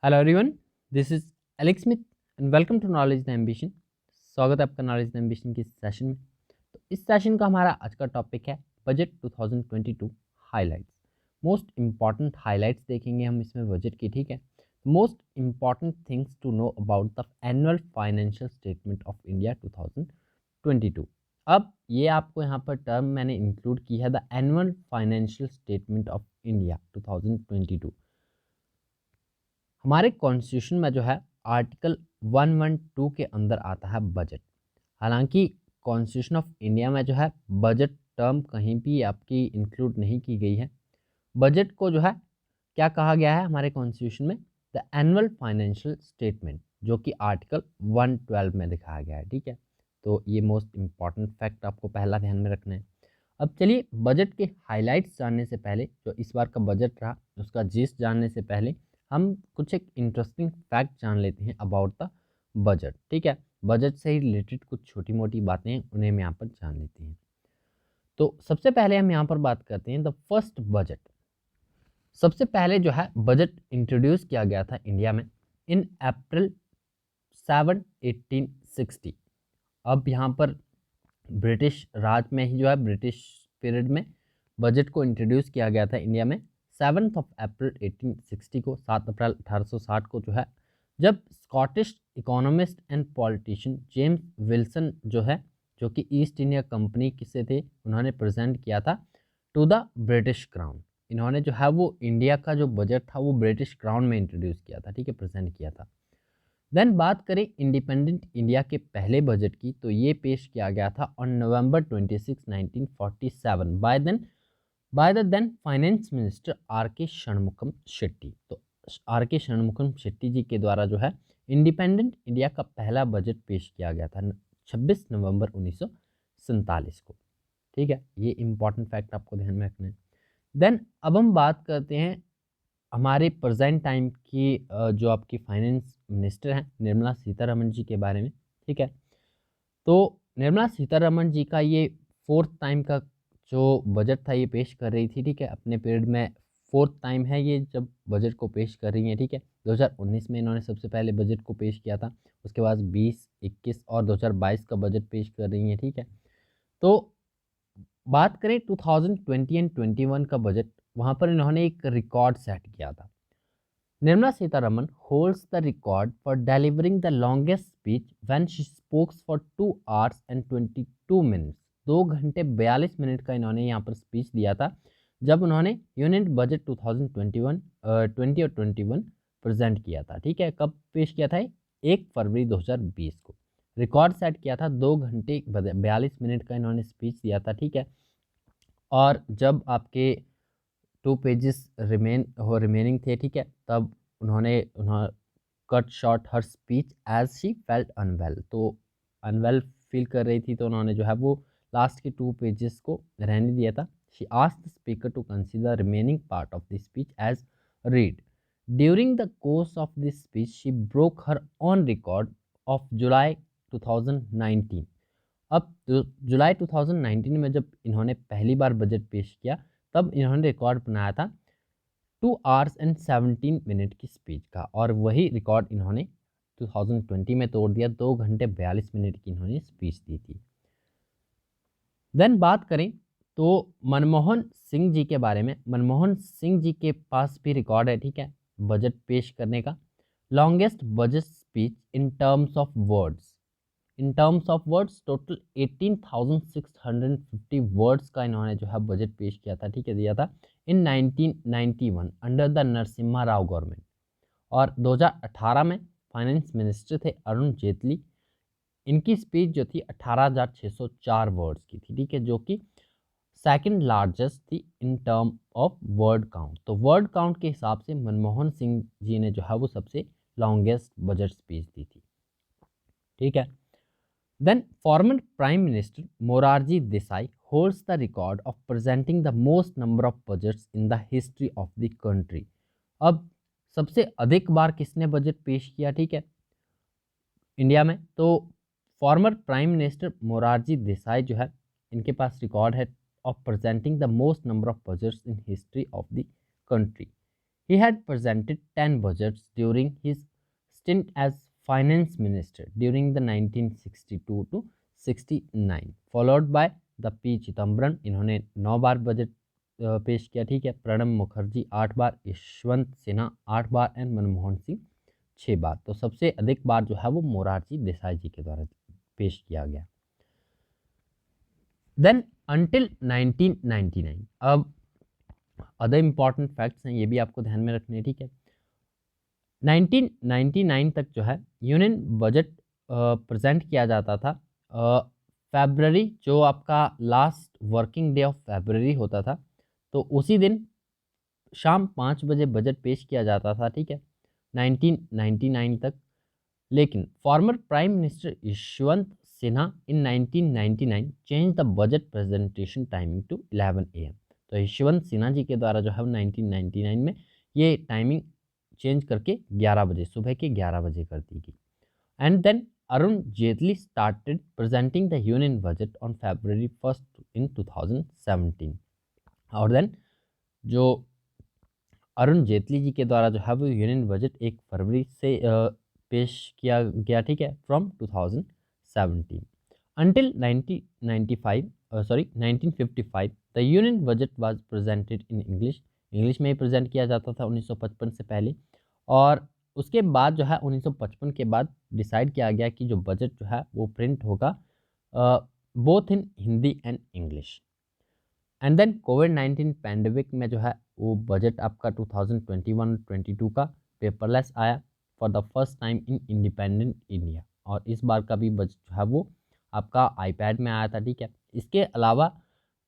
Hello everyone, this is Alex Smith and welcome to Knowledge the Ambition. स्वागत है आपका Knowledge the Ambition की session में। तो इस सेशन का हमारा आज का टॉपिक है budget 2022 highlights. Most important highlights देखेंगे हम इसमें बजट की। ठीक है, most important things to know about the annual financial statement of India 2022। अब ये आपको यहाँ पर टर्म मैंने इंक्लूड की है, the annual financial statement of India 2022। हमारे कॉन्स्टिट्यूशन में जो है आर्टिकल 112 के अंदर आता है बजट। हालांकि कॉन्स्टिट्यूशन ऑफ इंडिया में जो है बजट टर्म कहीं भी आपकी इंक्लूड नहीं की गई है। बजट को जो है क्या कहा गया है हमारे कॉन्स्टिट्यूशन में, द एनुअल फाइनेंशियल स्टेटमेंट, जो कि आर्टिकल 112 में दिखाया गया है। ठीक है, तो ये मोस्ट इंपॉर्टेंट फैक्ट आपको पहला ध्यान में रखना है। अब चलिए बजट के हाइलाइट्स जानने से पहले, जो इस बार का बजट रहा उसका जिस्ट जानने से पहले हम कुछ एक इंटरेस्टिंग फैक्ट जान लेते हैं अबाउट द बजट। ठीक है, बजट से ही रिलेटेड कुछ छोटी मोटी बातें हैं, उन्हें हम यहाँ पर जान लेते हैं। तो सबसे पहले हम यहाँ पर बात करते हैं द फर्स्ट बजट। सबसे पहले जो है बजट इंट्रोड्यूस किया गया था इंडिया में इन अप्रैल 7, 1860। अब यहाँ पर ब्रिटिश राज में ही जो है ब्रिटिश पीरियड में बजट को इंट्रोड्यूस किया गया था इंडिया में 7 अप्रैल 1860 को, 7 अप्रैल 1860 को जो है, जब Scottish economist and politician James Wilson जो है, जो कि ईस्ट इंडिया कंपनी से थे, उन्होंने प्रेजेंट किया था टू द ब्रिटिश क्राउन। इन्होंने जो है वो इंडिया का जो बजट था वो ब्रिटिश क्राउन में इंट्रोड्यूस किया था। ठीक है, प्रेजेंट किया था। देन बात करें इंडिपेंडेंट इंडिया के पहले बजट की, तो ये पेश किया गया था on November 26, 1947 by the then finance minister R K Shanmukham Shetty. तो आर के षणमुखम शेट्टी जी के द्वारा जो है इंडिपेंडेंट इंडिया का पहला बजट पेश किया गया था 26 नवंबर 1947 को। ठीक है, ये इंपॉर्टेंट फैक्ट आपको ध्यान में रखना है। देन अब हम बात करते हैं हमारे प्रेजेंट टाइम की जो आपकी फाइनेंस मिनिस्टर हैं निर्मला सीतारमण जी के बारे में। ठीक है, तो निर्मला सीतारमण जी का ये फोर्थ टाइम का जो बजट था ये पेश कर रही थी। ठीक है, अपने पीरियड में फोर्थ टाइम है ये जब बजट को पेश कर रही हैं। ठीक है, 2019 में इन्होंने सबसे पहले बजट को पेश किया था, उसके बाद 20, 21 और 2022 का बजट पेश कर रही हैं। ठीक है, तो बात करें 2020 एंड 21 का बजट, वहाँ पर इन्होंने एक रिकॉर्ड सेट किया था। Nirmala Sitharaman holds the record for delivering the longest speech when she spoke for 2 hours and 22 minutes। 2 घंटे 42 मिनट का इन्होंने यहाँ पर स्पीच दिया था जब उन्होंने यूनियन बजट 2021 20 और 21 प्रेजेंट किया था। ठीक है, कब पेश किया था? 1 फरवरी 2020 को रिकॉर्ड सेट किया था। 2 घंटे 42 मिनट का इन्होंने स्पीच दिया था। ठीक है, और जब आपके 2 पेजेस रिमेनिंग थे, ठीक है, तब उन्होंने cut short her speech as she felt unwell. तो अनवेल फील कर रही थी, तो उन्होंने जो है वो लास्ट के 2 पेजेस को रहने दिया था। She asked the speaker to consider remaining part of the speech as read. During the course of this speech she broke her own record of July 2019। अब जुलाई 2019 में जब इन्होंने पहली बार बजट पेश किया, तब इन्होंने रिकॉर्ड बनाया था 2 आवर्स एंड 17 मिनट की स्पीच का, और वही रिकॉर्ड इन्होंने 2020 में तोड़ दिया। 2 घंटे 42 मिनट की इन्होंने स्पीच दी थी। देन बात करें तो मनमोहन सिंह जी के बारे में। मनमोहन सिंह जी के पास भी रिकॉर्ड है, ठीक है, बजट पेश करने का। Longest budget speech in terms of words, total 18,650 words का इन्होंने जो है बजट पेश किया था। ठीक है, दिया था इन 1991 under the Narasimha Rao government. और 2018 में फाइनेंस मिनिस्टर थे अरुण जेटली। इनकी स्पीच जो थी 18,604 वर्ड्स की थी। ठीक है, जो कि सेकंड लार्जेस्ट थी in term of word count. तो वर्ड काउंट के हिसाब से मनमोहन सिंह जी ने जो है वो सबसे लॉन्गेस्ट बजट स्पीच दी थी। ठीक है, then former Prime Minister Morarji Desai holds the record of presenting the most number of budgets in the history of the country। अब सबसे अधिक बार किसने बजट पेश किया, ठीक है, इंडिया में? तो farmer prime minister Morarji Desai जो है, इनके पास रिकॉर्ड है of presenting the most number of budgets in history of the country. He had presented 10 budgets during his stint as finance minister during the 1962 to 69, followed by the P Chidambaram, इन्होंने 9 बार budget पेश किया, ठीक है। प्रणब मुखर्जी 8 बार, यशवंत सिन्हा 8 बार and Manmohan Singh 6 बार। तो सबसे अधिक बार जो है वो मोरारजी देसाई जी के द्वारा पेश किया गया। देन अंटिल 1999, अब अदर इम्पॉर्टेंट फैक्ट्स हैं, ये भी आपको ध्यान में रखने हैं, ठीक है। 1999 तक जो है यूनियन बजट प्रेजेंट किया जाता था फरवरी, जो आपका last working day of February होता था, तो उसी दिन शाम 5 बजे बजट पेश किया जाता था, ठीक है, 1999 तक। लेकिन former prime minister Yashwant Sinha in 1999 change the budget presentation timing to 11 AM। तो यशवंत सिन्हा जी के द्वारा जो है 1999 में ये टाइमिंग चेंज करके 11 बजे, सुबह के 11 बजे कर दी गई। And then Arun Jaitley started presenting the union budget on February 1 in 2017। और देन जो अरुण जेटली जी के द्वारा जो है वो यूनियन बजट 1 फरवरी से पेश किया गया, ठीक है, from 2017 until 1955 the union budget was presented in English में ही प्रेजेंट किया जाता था 1955 से पहले। और उसके बाद जो है 1955 के बाद डिसाइड किया गया कि जो बजट जो है वो प्रिंट होगा both in Hindi and English. And then कोविड-19 पैंडेमिक में जो है वो बजट आपका 2021-22 का पेपरलेस आया for the first time in independent India, और इस बार का भी बजट जो है वो आपका आईपैड में आया था, ठीक है। इसके अलावा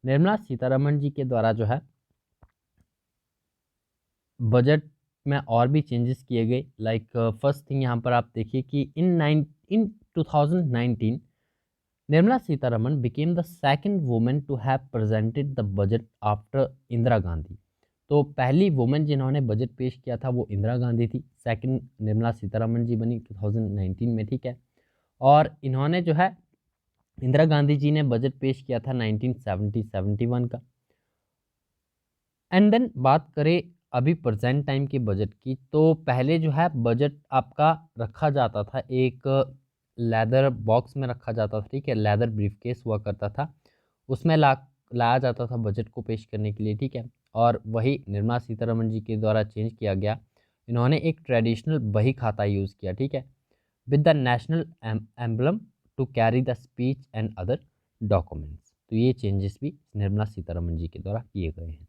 निर्मला सीतारमण जी के द्वारा जो है बजट में और भी चेंजेस किए गए। लाइक फर्स्ट थिंग यहाँ पर आप देखिए कि इन 2019 Nirmala Sitharaman became the second woman to have presented the budget after Indira Gandhi. तो पहली वुमेन जिन्होंने बजट पेश किया था वो इंदिरा गांधी थी, सेकंड निर्मला सीतारमण जी बनी 2019 में, ठीक है। और इन्होंने जो है इंदिरा गांधी जी ने बजट पेश किया था 1970-71 का। एंड देन बात करें अभी प्रेजेंट टाइम के बजट की, तो पहले जो है बजट आपका रखा जाता था एक लेदर बॉक्स में रखा जाता था, ठीक है, लेदर ब्रीफकेस हुआ करता था, उसमें लाया जाता था बजट को पेश करने के लिए, ठीक है। और वही निर्मला सीतारमण जी के द्वारा चेंज किया गया, इन्होंने एक ट्रेडिशनल बही खाता यूज़ किया, ठीक है, with the national emblem to carry the speech and other documents. तो ये चेंजेस भी निर्मला सीतारमण जी के द्वारा किए गए हैं।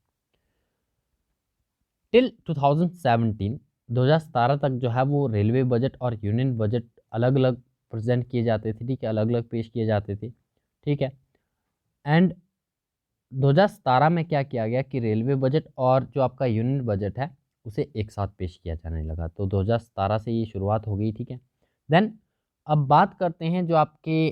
टिल 2017 तक जो है वो रेलवे बजट और यूनियन बजट अलग अलग प्रेजेंट किए जाते थे, ठीक है, अलग अलग पेश किए जाते थे, ठीक है। एंड 2017 में क्या किया गया कि रेलवे बजट और जो आपका यूनियन बजट है उसे एक साथ पेश किया जाने लगा, तो 2017 से ये शुरुआत हो गई, ठीक है। देन अब बात करते हैं जो आपके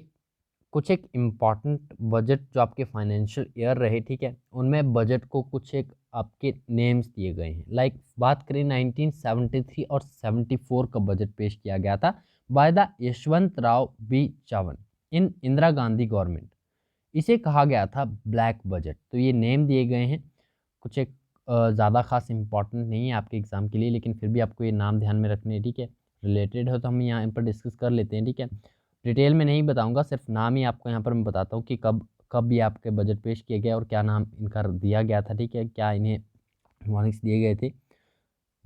कुछ एक इम्पॉर्टेंट बजट जो आपके फाइनेंशियल ईयर रहे, ठीक है, उनमें बजट को कुछ एक आपके नेम्स दिए गए हैं। लाइक बात करें 1973 और 74 का बजट पेश किया गया था by the Yashwant Rao B Chavan in Indira Gandhi government. इसे कहा गया था ब्लैक बजट। तो ये नेम दिए गए हैं, कुछ एक ज़्यादा खास इम्पॉर्टेंट नहीं है आपके एग्ज़ाम के लिए, लेकिन फिर भी आपको ये नाम ध्यान में रखने हैं, ठीक है। रिलेटेड हो तो हम यहाँ पर डिस्कस कर लेते हैं, ठीक है। डिटेल में नहीं बताऊंगा, सिर्फ नाम ही आपको यहाँ पर मैं बताता हूँ कि कब कब ये आपके बजट पेश किए गए और क्या नाम इनका दिया गया था, ठीक है, क्या इन्हें वार्निंग्स दिए गए थे।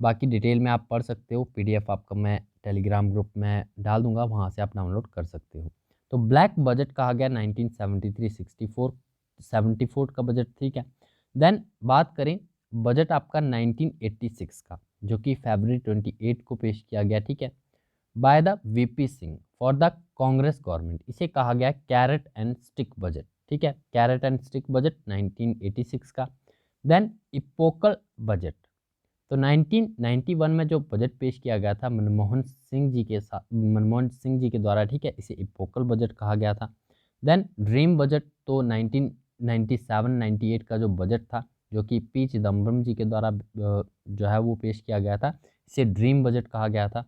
बाकी डिटेल में आप पढ़ सकते हो, PDF आपका मैं टेलीग्राम ग्रुप में डाल दूंगा, वहाँ से आप डाउनलोड कर सकते हो। तो ब्लैक बजट कहा गया 1973-64 का बजट, ठीक है। देन बात करें बजट आपका 1986 का, जो कि February 28 को पेश किया गया, ठीक है, by the VP Singh for the Congress government. इसे कहा गया कैरेट एंड स्टिक बजट, ठीक है, कैरेट एंड स्टिक बजट 1986 का। देन इपोकल बजट, तो 1991 में जो बजट पेश किया गया था मनमोहन सिंह जी के द्वारा, ठीक है, इसे इपोकल बजट कहा गया था। देन ड्रीम बजट, तो 1997-98 का जो बजट था, जो कि पी चिदम्बरम जी के द्वारा जो है वो पेश किया गया था, इसे ड्रीम बजट कहा गया था।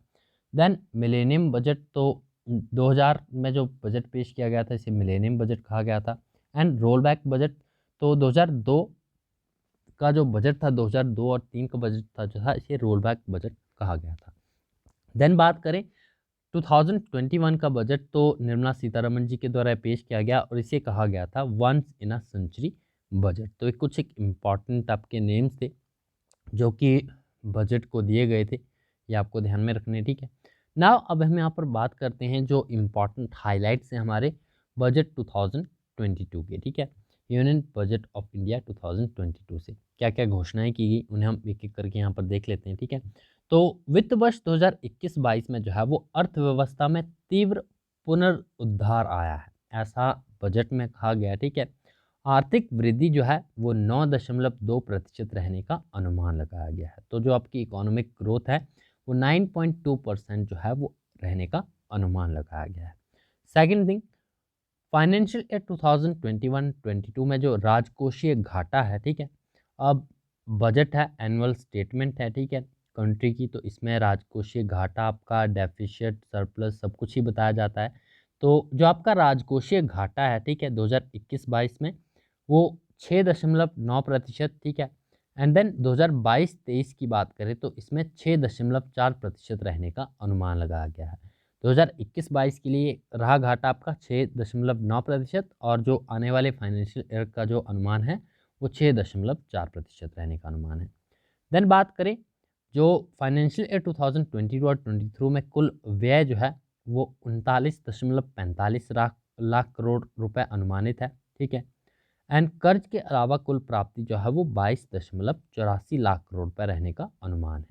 देन मिलेनियम बजट, तो 2000 में जो बजट पेश किया गया था इसे मिलेनियम बजट कहा गया था। एंड रोल बैक बजट, तो 2002 का जो बजट था 2002 और 3 का बजट था जो था इसे रोल बैक बजट कहा गया था। देन बात करें 2021 का बजट तो निर्मला सीतारमण जी के द्वारा पेश किया गया और इसे कहा गया था once in a century budget. तो एक कुछ एक इम्पॉर्टेंट आपके नेम्स थे जो कि बजट को दिए गए थे, ये आपको ध्यान में रखने, ठीक है। नाउ अब हम यहाँ पर बात करते हैं जो इम्पॉर्टेंट हाइलाइट्स हैं हमारे बजट 2022 के, ठीक है। यूनियन बजट ऑफ इंडिया 2022 से क्या क्या घोषणाएं की गई उन्हें हम एक एक करके यहाँ पर देख लेते हैं, ठीक है। तो वित्त वर्ष 2021-22 में जो है वो अर्थव्यवस्था में तीव्र पुनरुद्धार आया है, ऐसा बजट में कहा गया, ठीक है। आर्थिक वृद्धि जो है वो 9.2% रहने का अनुमान लगाया गया है। तो जो आपकी इकोनॉमिक ग्रोथ है वो 9.2% जो है वो रहने का अनुमान लगाया गया है। सेकेंड थिंग, फाइनेंशियल ईयर 2021-22 में जो राजकोषीय घाटा है, ठीक है। अब बजट है, एनुअल स्टेटमेंट है, ठीक है, कंट्री की, तो इसमें राजकोषीय घाटा आपका डेफिशिएट सरप्लस सब कुछ ही बताया जाता है। तो जो आपका राजकोषीय घाटा है, ठीक है, 2021-22 में वो 6.9%, ठीक है। एंड देन 2022-23 की बात करें तो इसमें 6.4% रहने का अनुमान लगाया गया है। 2021-22 के लिए रहा घाटा आपका 6.9% और जो आने वाले फाइनेंशियल ईयर का जो अनुमान है वो 6.4% रहने का अनुमान है। देन बात करें जो फाइनेंशियल ईयर 2022 और 23 में कुल व्यय जो है वो 39.45 लाख करोड़ रुपए अनुमानित है, ठीक है। एंड कर्ज के अलावा कुल प्राप्ति जो है वो 22.84 लाख करोड़ रुपए रहने का अनुमान है।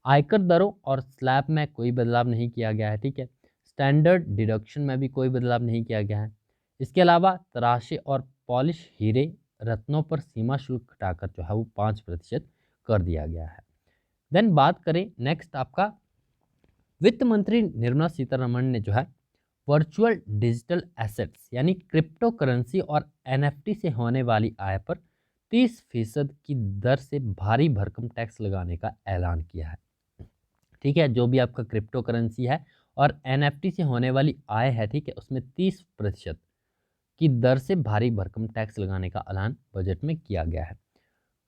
आयकर दरों और स्लैब में कोई बदलाव नहीं किया गया है, ठीक है। स्टैंडर्ड डिडक्शन में भी कोई बदलाव नहीं किया गया है। इसके अलावा तराशे और पॉलिश हीरे रत्नों पर सीमा शुल्क घटाकर जो है वो 5% कर दिया गया है। देन बात करें नेक्स्ट आपका, वित्त मंत्री निर्मला सीतारमण ने जो है वर्चुअल डिजिटल एसेट्स यानी क्रिप्टो करेंसी और एनएफटी से होने वाली आय पर 30% की दर से भारी भरकम टैक्स लगाने का ऐलान किया है, ठीक है। जो भी आपका क्रिप्टो करेंसी है और एनएफटी से होने वाली आय है, ठीक है, उसमें 30% की दर से भारी भरकम टैक्स लगाने का ऐलान बजट में किया गया है।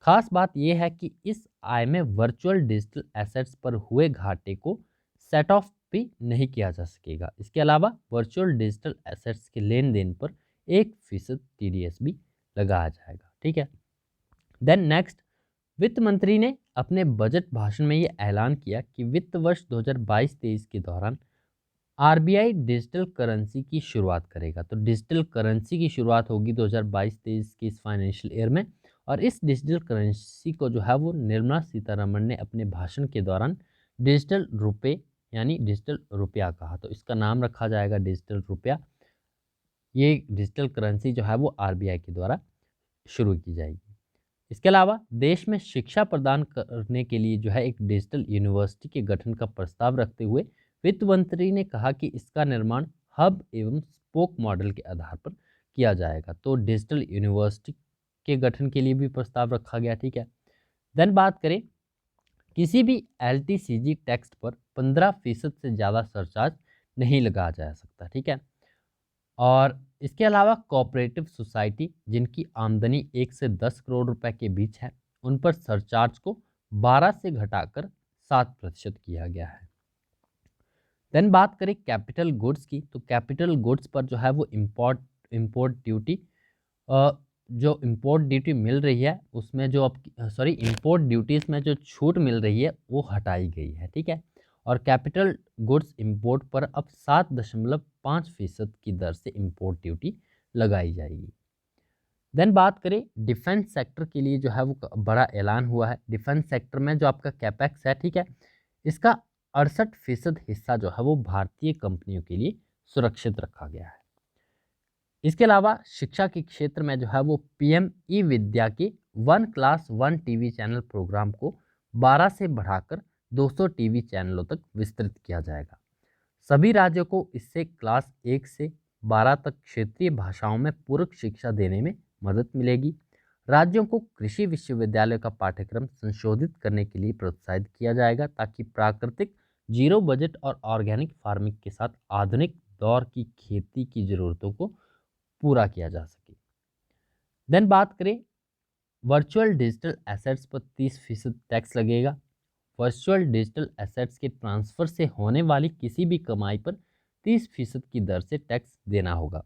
खास बात यह है कि इस आय में वर्चुअल डिजिटल एसेट्स पर हुए घाटे को सेट ऑफ भी नहीं किया जा सकेगा। इसके अलावा वर्चुअल डिजिटल एसेट्स के लेन देन पर 1% टीडीएस भी लगाया जाएगा, ठीक है। देन नेक्स्ट, वित्त मंत्री ने अपने बजट भाषण में ये ऐलान किया कि वित्त वर्ष 2022-23 के दौरान आरबीआई डिजिटल करेंसी की शुरुआत करेगा। तो डिजिटल करेंसी की शुरुआत होगी 2022-23 की इस फाइनेंशियल ईयर में और इस डिजिटल करेंसी को जो है वो निर्मला सीतारमण ने अपने भाषण के दौरान डिजिटल रुपए यानी डिजिटल रुपया कहा। तो इसका नाम रखा जाएगा डिजिटल रुपया। ये डिजिटल करेंसी जो है वो आरबीआई के द्वारा शुरू की जाएगी। इसके अलावा देश में शिक्षा प्रदान करने के लिए जो है एक डिजिटल यूनिवर्सिटी के गठन का प्रस्ताव रखते हुए वित्त मंत्री ने कहा कि इसका निर्माण हब एवं स्पोक मॉडल के आधार पर किया जाएगा। तो डिजिटल यूनिवर्सिटी के गठन के लिए भी प्रस्ताव रखा गया, ठीक है। देन बात करें, किसी भी एलटीसीजी टेक्स्ट पर 15% से ज़्यादा सरचार्ज नहीं लगाया जा सकता, ठीक है। और इसके अलावा कोऑपरेटिव सोसाइटी जिनकी आमदनी 1 से 10 करोड़ रुपए के बीच है उन पर सरचार्ज को 12 से घटाकर 7% किया गया है। देन बात करें कैपिटल गुड्स की, तो कैपिटल गुड्स पर जो है वो इंपोर्ट ड्यूटी जो इंपोर्ट ड्यूटी मिल रही है उसमें जो इंपोर्ट ड्यूटीज़ में जो छूट मिल रही है वो हटाई गई है, ठीक है। और कैपिटल गुड्स इंपोर्ट पर अब 7.5% की दर से इंपोर्ट ड्यूटी लगाई जाएगी। देन बात करें डिफेंस सेक्टर के लिए जो है वो बड़ा ऐलान हुआ है। डिफेंस सेक्टर में जो आपका कैपेक्स है, ठीक है, इसका 68% हिस्सा जो है वो भारतीय कंपनियों के लिए सुरक्षित रखा गया है। इसके अलावा शिक्षा के क्षेत्र में जो है वो पीएम ई विद्या के 1 क्लास 1 टीवी चैनल प्रोग्राम को 12 से बढ़ाकर 200 टीवी चैनलों तक विस्तृत किया जाएगा। सभी राज्यों को इससे क्लास 1 से 12 तक क्षेत्रीय भाषाओं में पूरक शिक्षा देने में मदद मिलेगी। राज्यों को कृषि विश्वविद्यालय का पाठ्यक्रम संशोधित करने के लिए प्रोत्साहित किया जाएगा ताकि प्राकृतिक, जीरो बजट और ऑर्गेनिक फार्मिंग के साथ आधुनिक दौर की खेती की ज़रूरतों को पूरा किया जा सके। देन बात करें वर्चुअल डिजिटल एसेट्स पर 30% टैक्स लगेगा। वर्चुअल डिजिटल एसेट्स के ट्रांसफ़र से होने वाली किसी भी कमाई पर 30% की दर से टैक्स देना होगा।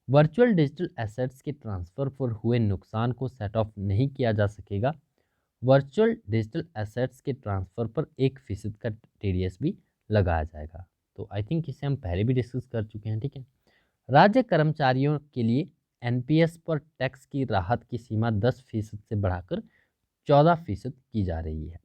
वर्चुअल डिजिटल एसेट्स के ट्रांसफ़र पर हुए नुकसान को सेट ऑफ नहीं किया जा सकेगा। वर्चुअल डिजिटल एसेट्स के ट्रांसफ़र पर 1% का टीडीएस भी लगाया जाएगा। तो आई थिंक इसे हम पहले भी डिस्कस कर चुके हैं, ठीक है। राज्य कर्मचारियों के लिए एनपीएस पर टैक्स की राहत की सीमा 10% से बढ़ाकर 14% की जा रही है।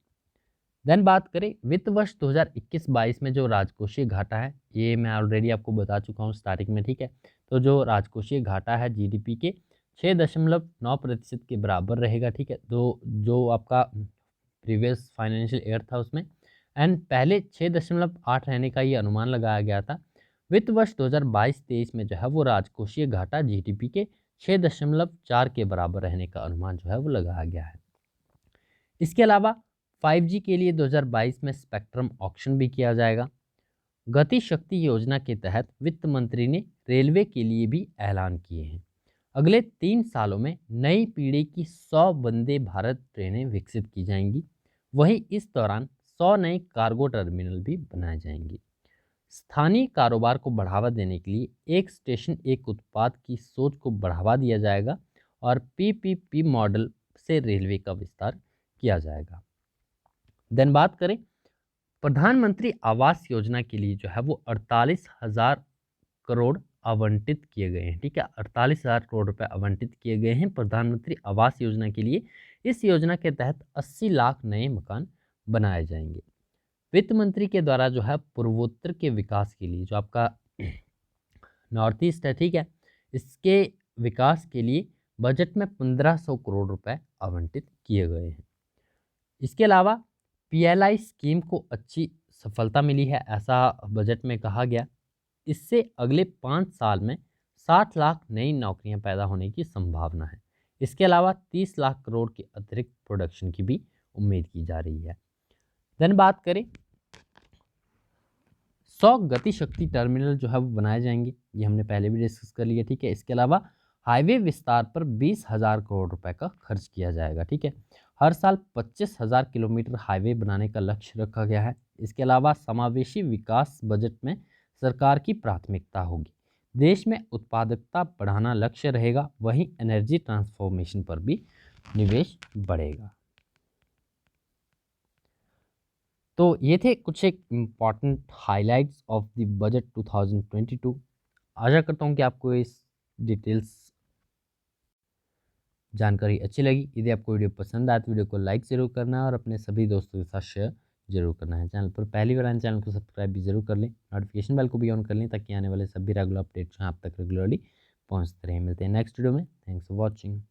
देन बात करें वित्त वर्ष 2021-22 में जो राजकोषीय घाटा है, ये मैं ऑलरेडी आपको बता चुका हूँ स्टार्टिंग में, ठीक है। तो जो राजकोषीय घाटा है जीडीपी के 6.9% के बराबर रहेगा, ठीक है। तो जो आपका प्रीवियस फाइनेंशियल ईयर था उसमें एंड पहले 6.8 रहने का ये अनुमान लगाया गया था। वित्त वर्ष 2022-23 में जो है वो राजकोषीय घाटा जीडीपी के 6.4 के बराबर रहने का अनुमान जो है वो लगाया गया है। इसके अलावा 5G के लिए 2022 में स्पेक्ट्रम ऑक्शन भी किया जाएगा। गति शक्ति योजना के तहत वित्त मंत्री ने रेलवे के लिए भी ऐलान किए हैं। अगले 3 सालों में नई पीढ़ी की 100 वंदे भारत ट्रेनें विकसित की जाएंगी। वहीं इस दौरान 100 नए कार्गो टर्मिनल भी बनाए जाएंगे। स्थानीय कारोबार को बढ़ावा देने के लिए एक स्टेशन एक उत्पाद की सोच को बढ़ावा दिया जाएगा और पीपीपी मॉडल से रेलवे का विस्तार किया जाएगा। देन बात करें प्रधानमंत्री आवास योजना के लिए जो है वो 48,000 करोड़ आवंटित किए गए हैं, ठीक है। 48,000 करोड़ रुपए आवंटित किए गए हैं प्रधानमंत्री आवास योजना के लिए। इस योजना के तहत 80 लाख नए मकान बनाए जाएंगे। वित्त मंत्री के द्वारा जो है पूर्वोत्तर के विकास के लिए जो आपका नॉर्थ ईस्ट है, ठीक है, इसके विकास के लिए बजट में 1500 करोड़ रुपए आवंटित किए गए हैं। इसके अलावा पीएलआई स्कीम को अच्छी सफलता मिली है, ऐसा बजट में कहा गया। इससे अगले 5 साल में 60 लाख नई नौकरियां पैदा होने की संभावना है। इसके अलावा 30 लाख करोड़ के अतिरिक्त प्रोडक्शन की भी उम्मीद की जा रही है। देन बात करें 100 गति शक्ति टर्मिनल जो है वो बनाए जाएंगे, ये हमने पहले भी डिस्कस कर लिया, ठीक है। इसके अलावा हाईवे विस्तार पर 20,000 करोड़ रुपए का खर्च किया जाएगा, ठीक है। हर साल 25,000 किलोमीटर हाईवे बनाने का लक्ष्य रखा गया है। इसके अलावा समावेशी विकास बजट में सरकार की प्राथमिकता होगी। देश में उत्पादकता बढ़ाना लक्ष्य रहेगा, वहीं एनर्जी ट्रांसफॉर्मेशन पर भी निवेश बढ़ेगा। तो ये थे कुछ एक important highlights of the budget 2022। आशा करता हूँ कि आपको इस डिटेल्स जानकारी अच्छी लगी। यदि आपको वीडियो पसंद आए तो वीडियो को लाइक ज़रूर करना है और अपने सभी दोस्तों के साथ शेयर जरूर करना है। चैनल पर पहली बार आए चैनल को सब्सक्राइब भी जरूर कर लें, नोटिफिकेशन बेल को भी ऑन कर लें ताकि आने वाले सभी रेगुलर अपडेट्स आप तक रेगुलरली पहुँचते रहें। मिलते हैं नेक्स्ट वीडियो में। Thanks for watching.